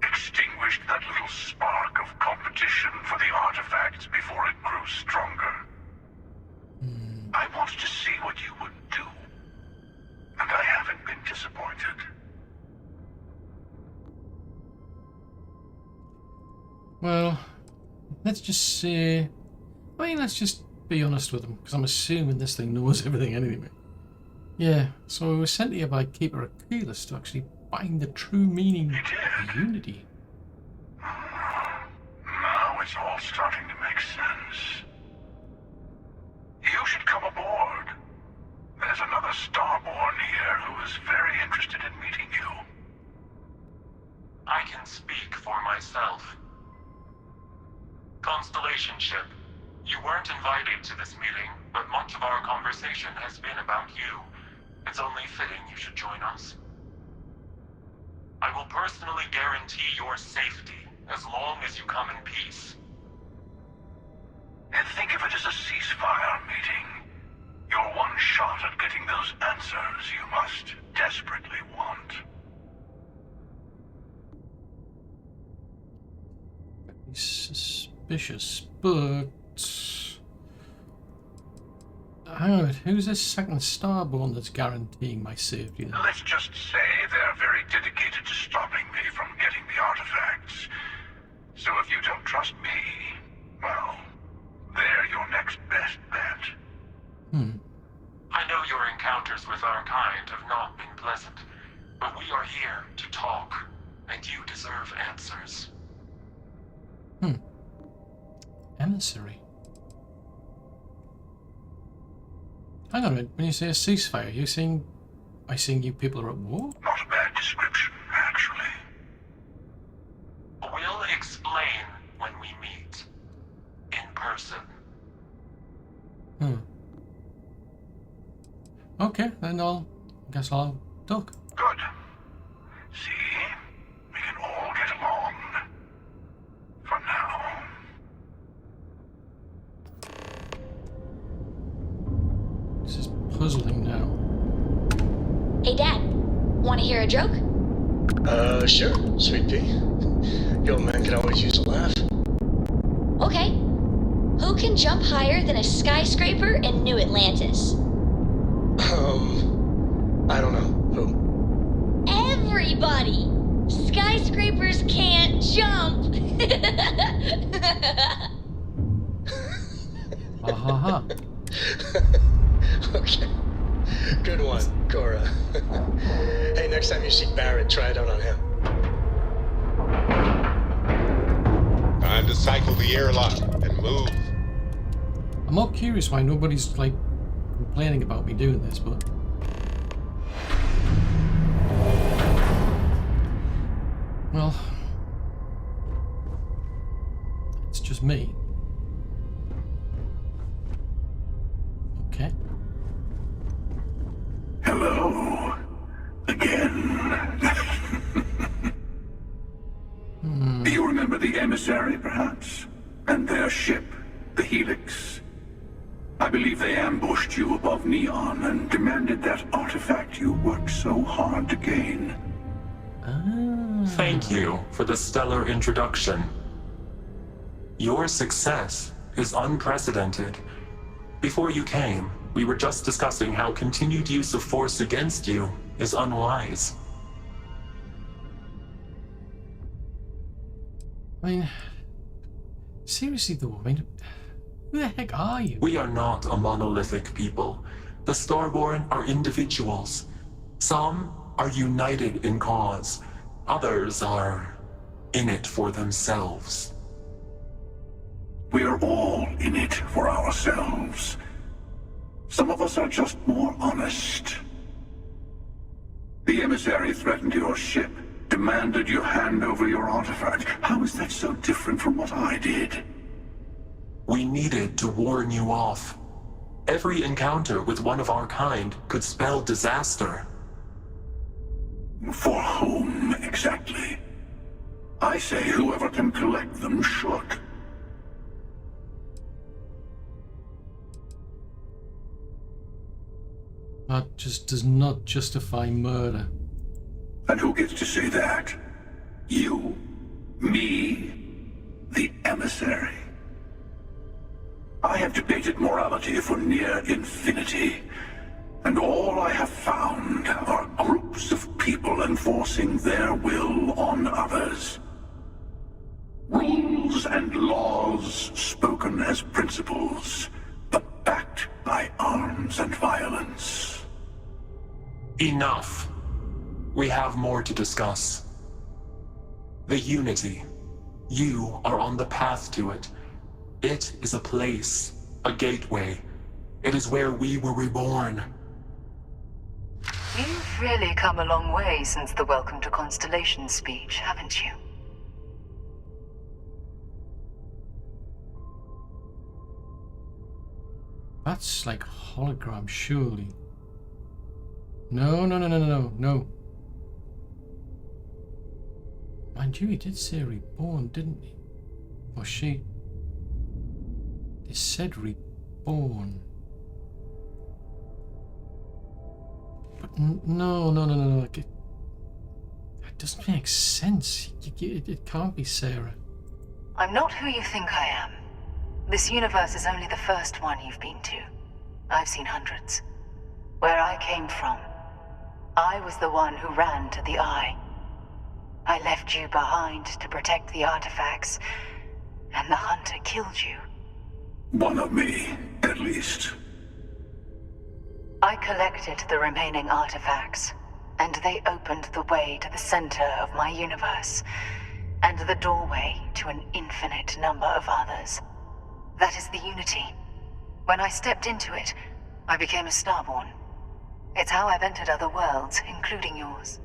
Extinguished that little spark of competition for the artifacts before it grew stronger. I wanted to see what you would do. And I haven't been disappointed. Well, let's just say... I mean, let's just be honest with them, because I'm assuming this thing knows everything anyway. Yeah, so we were sent here by Keeper Achilles to actually find the true meaning of unity. Now it's all starting to make sense. You should come aboard. There's another Starborn here who is very interested in meeting you. I can speak for myself. Constellation ship, you weren't invited to this meeting, but much of our conversation has been about you. It's only fitting you should join us. I will personally guarantee your safety as long as you come in peace. And think of it as a ceasefire meeting. Your one shot at getting those answers you must desperately want. Suspicious, but... Hang on a minute, who's this second Starborn that's guaranteeing my safety then? Let's just say they're very dedicated to stopping me from getting the artifacts. So if you don't trust me, well, they're your next best bet. I know your encounters with our kind have not been pleasant, but we are here to talk, and you deserve answers. Emissary. Hang on a minute, when you say a ceasefire, you're saying... I saying you people are at war? Not a bad description, actually. We'll explain when we meet. In person. Okay, then I guess I'll duck. Good. See? We can all get along. For now. This is puzzling now. Hey, Dad. Want to hear a joke? Sure, Sweet Pea. Yo, man can always use a laugh. Okay. Who can jump higher than a skyscraper in New Atlantis? I don't know. Who? Everybody! Skyscrapers can't jump! Ha. Okay. Good one, Cora. Hey, next time you see Barrett, try it out on him. Time to cycle the airlock and move. I'm more curious why nobody's, like, complaining about me doing this, but... Well... It's just me. Okay. Hello. Again. Do you remember the emissary, perhaps? And their ship, the Helix? I believe they ambushed you above Neon and demanded that artifact you worked so hard to gain. Thank you for the stellar introduction. Your success is unprecedented. Before you came, we were just discussing how continued use of force against you is unwise. I mean... Seriously though, I mean... Who the heck are you? We are not a monolithic people. The Starborn are individuals. Some are united in cause. Others are in it for themselves. We are all in it for ourselves. Some of us are just more honest. The emissary threatened your ship, demanded you hand over your artifact. How is that so different from what I did? We needed to warn you off. Every encounter with one of our kind could spell disaster. For whom, exactly? I say whoever can collect them should. That just does not justify murder. And who gets to say that? You? Me? The emissary? I have debated morality for near infinity, and all I have found are groups of people enforcing their will on others. Rules and laws spoken as principles, but backed by arms and violence. Enough. We have more to discuss. The Unity. You are on the path to it. It is a place, a gateway. It is where we were reborn. You've really come a long way since the Welcome to Constellation speech, haven't you? That's like hologram, surely. No. Mind you, he did say reborn, didn't he? Or she? They said reborn. But no. Like it doesn't make sense. It can't be Sarah. I'm not who you think I am. This universe is only the first one you've been to. I've seen hundreds. Where I came from, I was the one who ran to the Eye. I left you behind to protect the artifacts, and the Hunter killed you. One of me, at least. I collected the remaining artifacts, and they opened the way to the center of my universe, and the doorway to an infinite number of others. That is the Unity. When I stepped into it, I became a Starborn. It's how I've entered other worlds, including yours.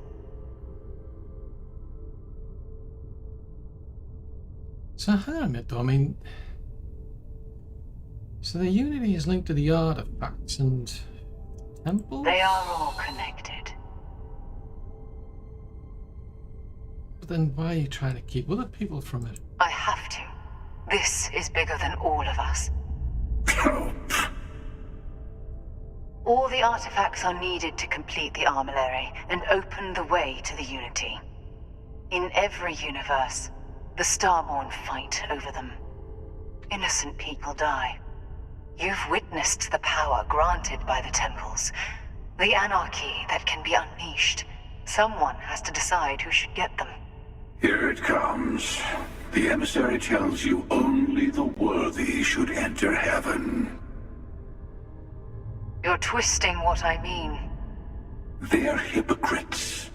So hang on a minute though, I mean... So the Unity is linked to the artifacts and... temples? They are all connected. But then why are you trying to keep other people from it? I have to. This is bigger than all of us. All the artifacts are needed to complete the armillary and open the way to the Unity. In every universe, the Starborn fight over them. Innocent people die. You've witnessed the power granted by the temples, the anarchy that can be unleashed. Someone has to decide who should get them. Here it comes. The emissary tells you only the worthy should enter heaven. You're twisting what I mean. They're hypocrites.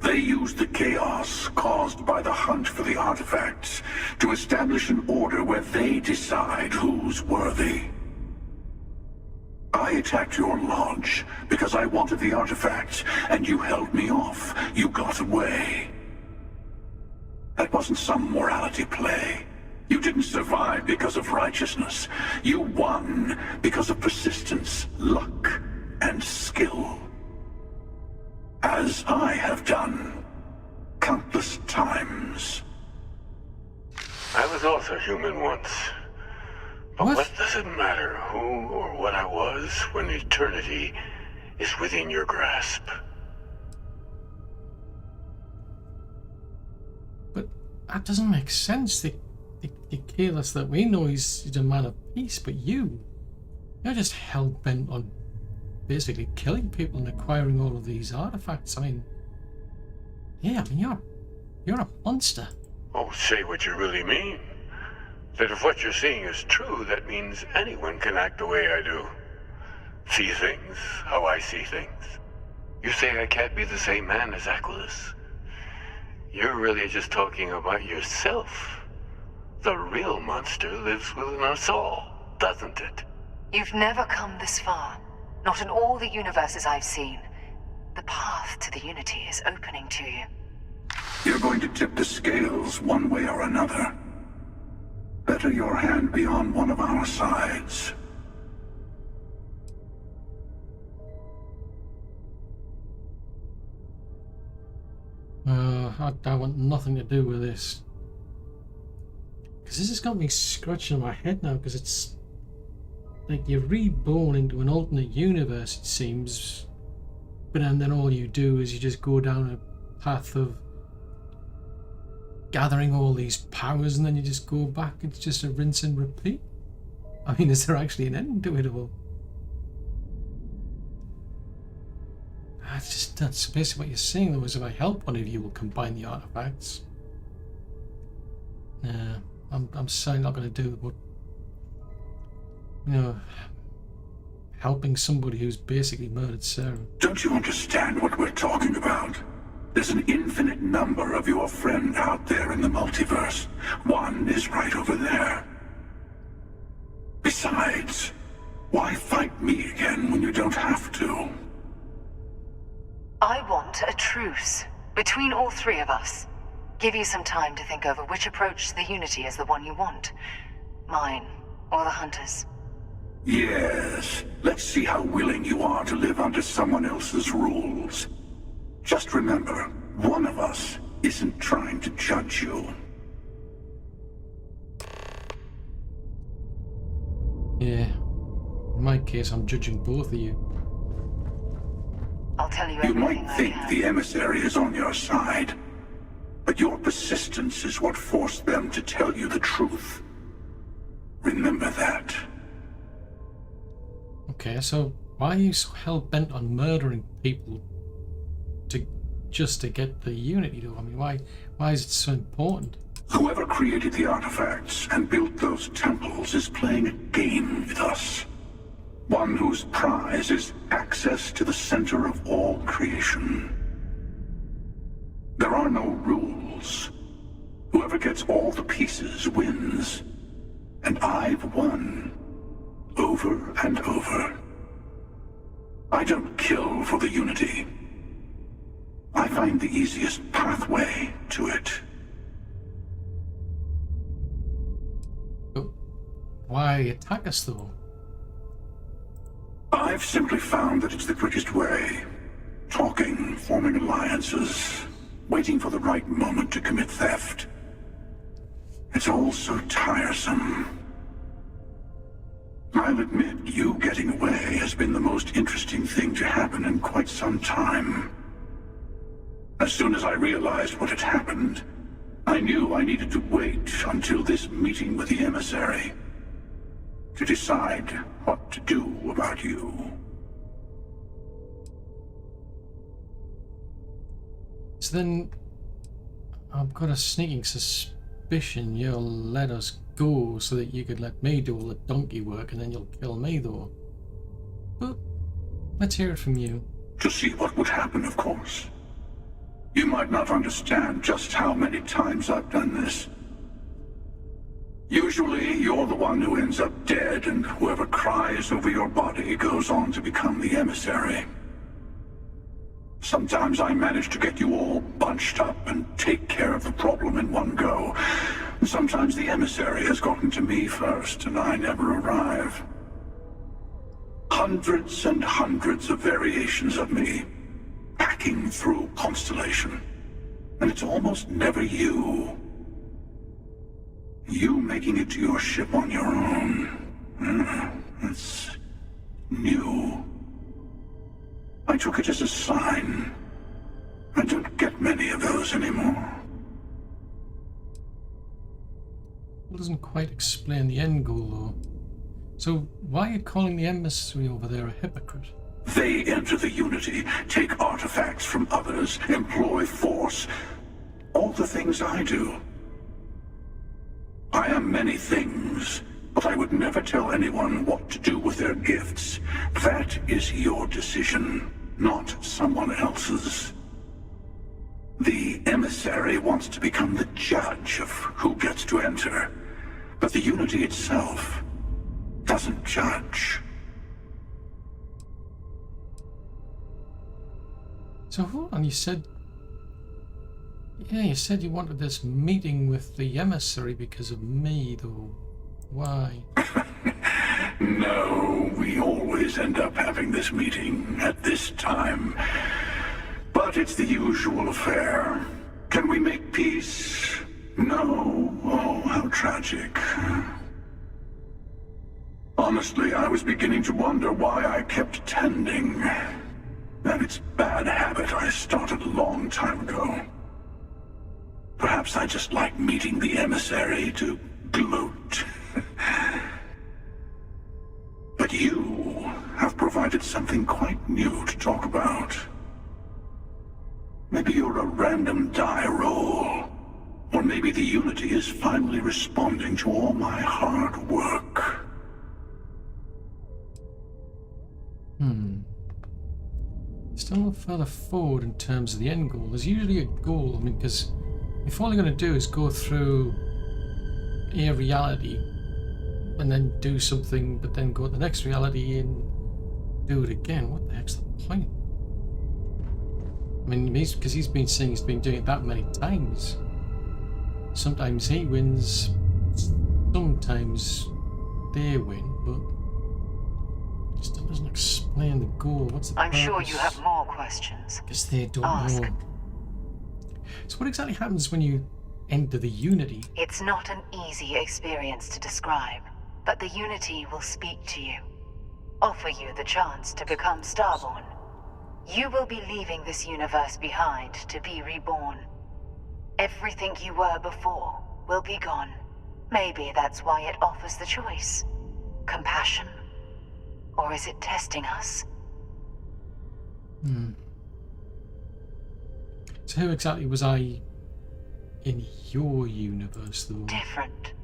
They use the chaos caused by the hunt for the artifacts to establish an order where they decide who's worthy. I attacked your launch because I wanted the artifacts, and you held me off. You got away. That wasn't some morality play. You didn't survive because of righteousness. You won because of persistence, luck, and skill. As I have done, countless times. I was also human once. But what does it matter who or what I was when eternity is within your grasp? But that doesn't make sense. The Kalis that we know is a man of peace, but you're just hell-bent on basically killing people and acquiring all of these artifacts. I mean, yeah, I mean, you're a monster. Oh, say what you really mean. That if what you're seeing is true, that means anyone can act the way I do. See things how I see things. You say I can't be the same man as ASUS. You're really just talking about yourself. The real monster lives within us all, doesn't it? You've never come this far. Not in all the universes I've seen. The path to the Unity is opening to you. You're going to tip the scales one way or another. Better your hand be on one of our sides. I want nothing to do with this. Because this has got me scratching my head now, because it's like you're reborn into an alternate universe, it seems. But then all you do is you just go down a path of gathering all these powers, and then you just go back. It's just a rinse and repeat. I mean, is there actually an ending to it all? That's basically what you're saying, though, is if I help one of you, we'll combine the artifacts. Nah, I'm certainly not going to do what, you know, helping somebody who's basically murdered Sarah. Don't you understand what we're talking about? There's an infinite number of your friend out there in the multiverse. One is right over there. Besides, why fight me again when you don't have to? I want a truce between all three of us. Give you some time to think over which approach to the Unity is the one you want. Mine, or the Hunters. Yes, let's see how willing you are to live under someone else's rules. Just remember, one of us isn't trying to judge you. Yeah, in my case, I'm judging both of you. I'll tell you You everything might think the emissary is on your side, but your persistence is what forced them to tell you the truth. Remember that. Okay, so why are you so hell-bent on murdering people just to get the Unity, though? I mean, why is it so important? Whoever created the artifacts and built those temples is playing a game with us. One whose prize is access to the center of all creation. There are no rules. Whoever gets all the pieces wins. And I've won. Over and over. I don't kill for the Unity. I find the easiest pathway to it. Why attack us, though? I've simply found that it's the quickest way. Talking, forming alliances, waiting for the right moment to commit theft. It's all so tiresome. I'll admit, you getting away has been the most interesting thing to happen in quite some time. As soon as I realized what had happened, I knew I needed to wait until this meeting with the emissary to decide what to do about you. So then, I've got a sneaking suspicion you'll let us go so that you could let me do all the donkey work, and then you'll kill me, though. But let's hear it from you. To see what would happen, of course. You might not understand just how many times I've done this. Usually, you're the one who ends up dead, and whoever cries over your body goes on to become the emissary. Sometimes I manage to get you all bunched up and take care of the problem in one go. Sometimes the emissary has gotten to me first, and I never arrive. Hundreds and hundreds of variations of me, hacking through Constellation. And it's almost never you. You making it to your ship on your own. That's new. I took it as a sign. I don't get many of those anymore. It doesn't quite explain the end goal, though. So why are you calling the emissary over there a hypocrite? They enter the Unity, take artifacts from others, employ force. All the things I do. I am many things, but I would never tell anyone what to do with their gifts. That is your decision, not someone else's. The emissary wants to become the judge of who gets to enter, but the Unity itself doesn't judge. So hold on, you said Yeah, you said you wanted this meeting with the emissary because of me, though. Why? No, we always end up having this meeting at this time. But it's the usual affair. Can we make peace? No. Oh, how tragic. Honestly, I was beginning to wonder why I kept tending. That it's bad habit I started a long time ago. Perhaps I just like meeting the emissary to gloat. But you have provided something quite new to talk about. Maybe you're a random die roll. Or maybe the Unity is finally responding to all my hard work. Still not further forward in terms of the end goal. There's usually a goal, I mean, because if all you're going to do is go through a reality and then do something, but then go to the next reality and do it again, what the heck's the point? I mean, because he's been saying he's been doing it that many times. Sometimes he wins, sometimes they win, but it just doesn't explain the goal. What's the I'm purpose? sure you have more questions. Because they don't Ask. know. So what exactly happens when you enter the Unity? It's not an easy experience to describe, but the Unity will speak to you, offer you the chance to become Starborn. You will be leaving this universe behind to be reborn. Everything you were before will be gone. Maybe that's why it offers the choice. Compassion? Or is it testing us? So who exactly was I in your universe, though? Different.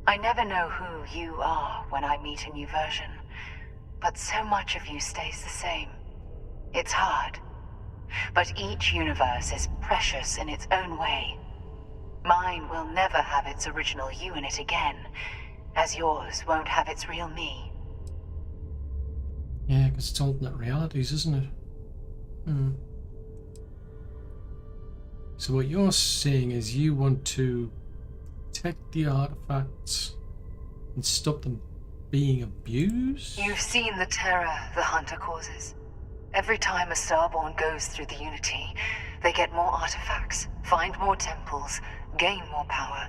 I never know who you are when I meet a new version, but so much of you stays the same. It's hard. But each universe is precious in its own way. Mine will never have its original you in it again, as yours won't have its real me. Yeah, because it's alternate realities, isn't it? So what you're saying is you want to protect the artifacts and stop them being abused? You've seen the terror the Hunter causes. Every time a Starborn goes through the Unity, they get more artifacts, find more temples, gain more power.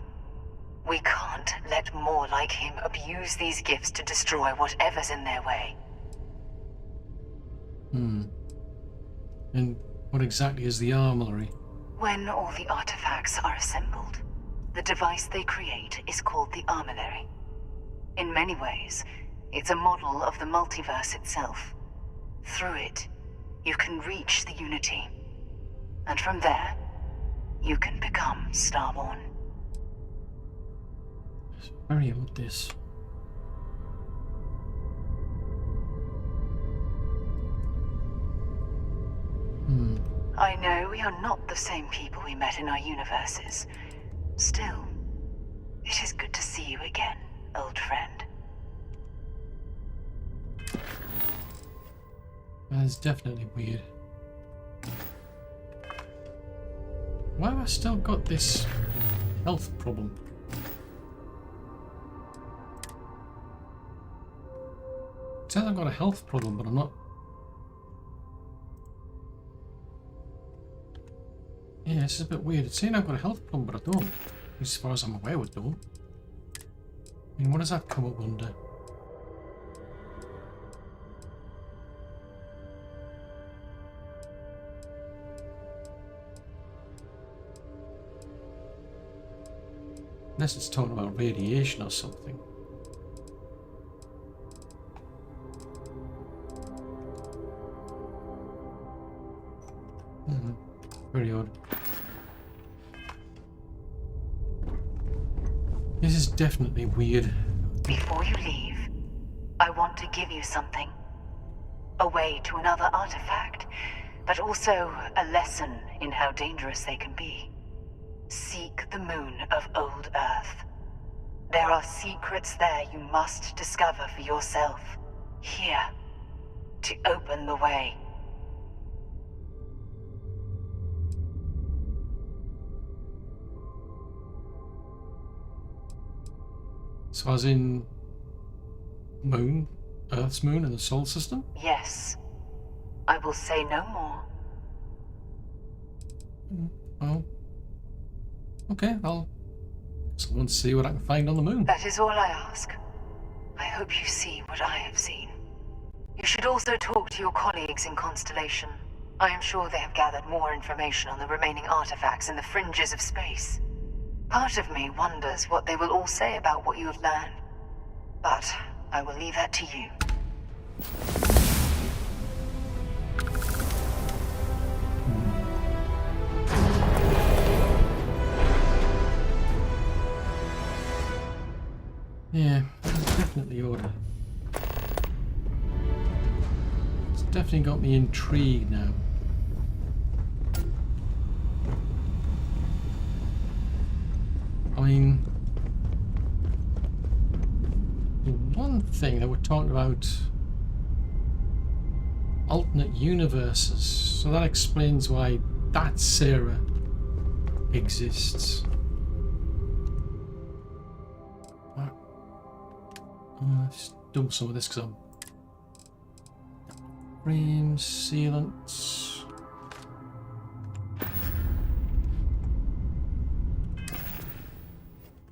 We can't let more like him abuse these gifts to destroy whatever's in their way. And what exactly is the armory? When all the artifacts are assembled, the device they create is called the armory. In many ways, it's a model of the multiverse itself. Through it, you can reach the Unity. And from there, you can become Starborn. It's very odd, this. I know we are not the same people we met in our universes. Still, it is good to see you again, old friend. That's definitely weird. Why have I still got this health problem? It says I've got a health problem, but I'm not. Yeah, this is a bit weird. It's saying I've got a health problem, but I don't. As far as I'm aware, I don't. I mean, what does that come up under? Unless it's talking about radiation or something. Very odd. This is definitely weird. Before you leave, I want to give you something. A way to another artifact, but also a lesson in how dangerous they can be. Seek the moon of old Earth. There are secrets there you must discover for yourself. Here, to open the way. So as in moon, Earth's moon and the solar system? Yes. I will say no more. Well, okay, I'll want to see what I can find on the moon. That is all I ask. I hope you see what I have seen. You should also talk to your colleagues in Constellation. I am sure they have gathered more information on the remaining artifacts in the fringes of space. Part of me wonders what they will all say about what you have learned. But I will leave that to you. Yeah, definitely order. It's definitely got me intrigued now. I mean, the one thing that we're talking about, alternate universes, so that explains why that Sarah exists. Let's dump some of this because I'm frame sealants.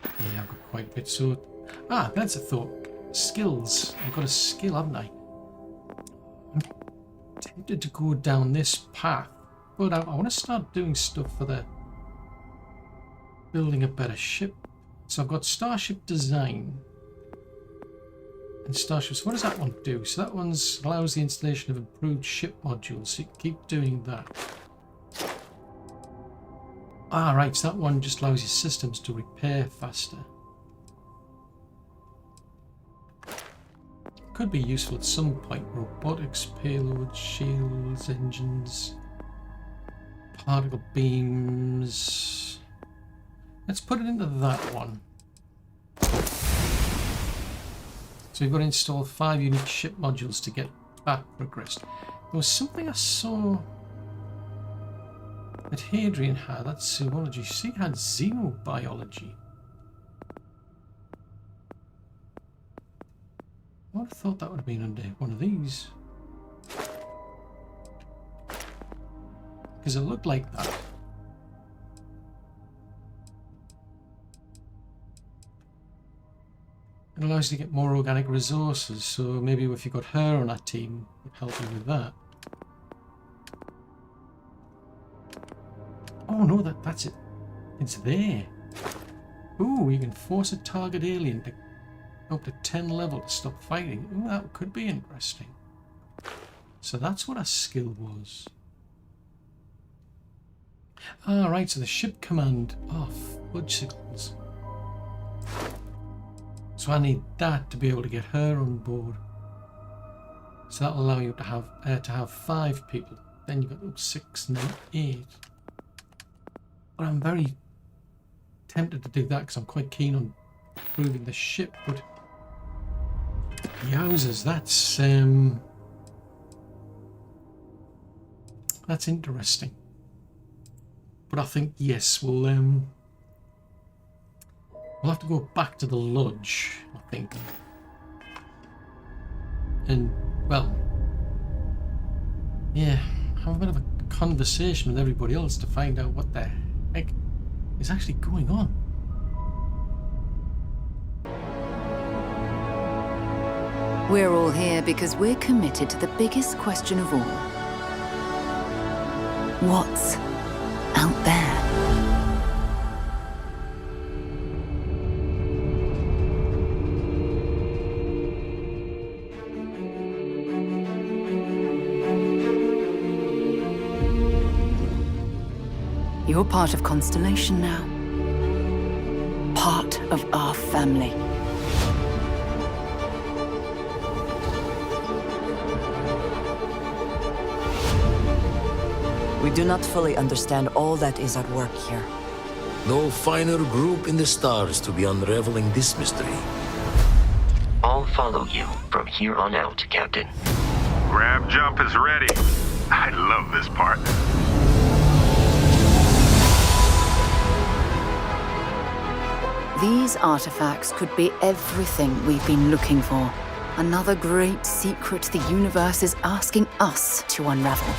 Yeah, I've got quite a bit. So, that's a thought. Skills. I've got a skill, haven't I? I'm tempted to go down this path, but I want to start doing stuff for the building a better ship. So I've got Starship Design. And starships, what does that one do? So that one allows the installation of improved ship modules, so you can keep doing that. Right, so that one just allows your systems to repair faster. Could be useful at some point. Robotics, payloads, shields, engines, particle beams. Let's put it into that one. So we've got to install 5 unique ship modules to get that progressed. There was something I saw that Hadrian had, that's zoology. She had xenobiology. I would have thought that would have been under one of these. Because it looked like that. It allows you to get more organic resources, so maybe if you got her on that team, it would help you with that. Oh no, that's it. It's there. Ooh, you can force a target alien to up to 10 level to stop fighting. Ooh, that could be interesting. So that's what a skill was. Right, so the ship command off. Fudge signals. So I need that to be able to get her on board. So that'll allow you to have 5 people. Then you've got 6 and then 8. But I'm very tempted to do that because I'm quite keen on improving the ship. But yowzers, that's interesting. But I think yes, we'll have to go back to the lodge, I think. And, well, yeah, have a bit of a conversation with everybody else to find out what the heck is actually going on. We're all here because we're committed to the biggest question of all. What's out there? You're part of Constellation now. Part of our family. We do not fully understand all that is at work here. No finer group in the stars to be unraveling this mystery. I'll follow you from here on out, Captain. Grab jump is ready. I love this part. These artifacts could be everything we've been looking for. Another great secret the universe is asking us to unravel.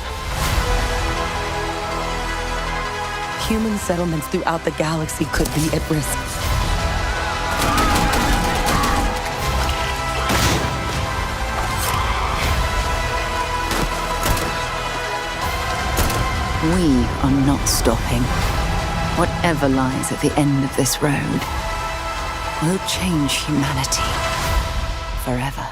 Human settlements throughout the galaxy could be at risk. We are not stopping. Whatever lies at the end of this road will change humanity forever.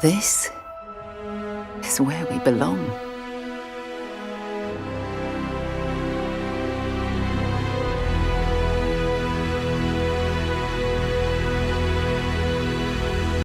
This is where we belong.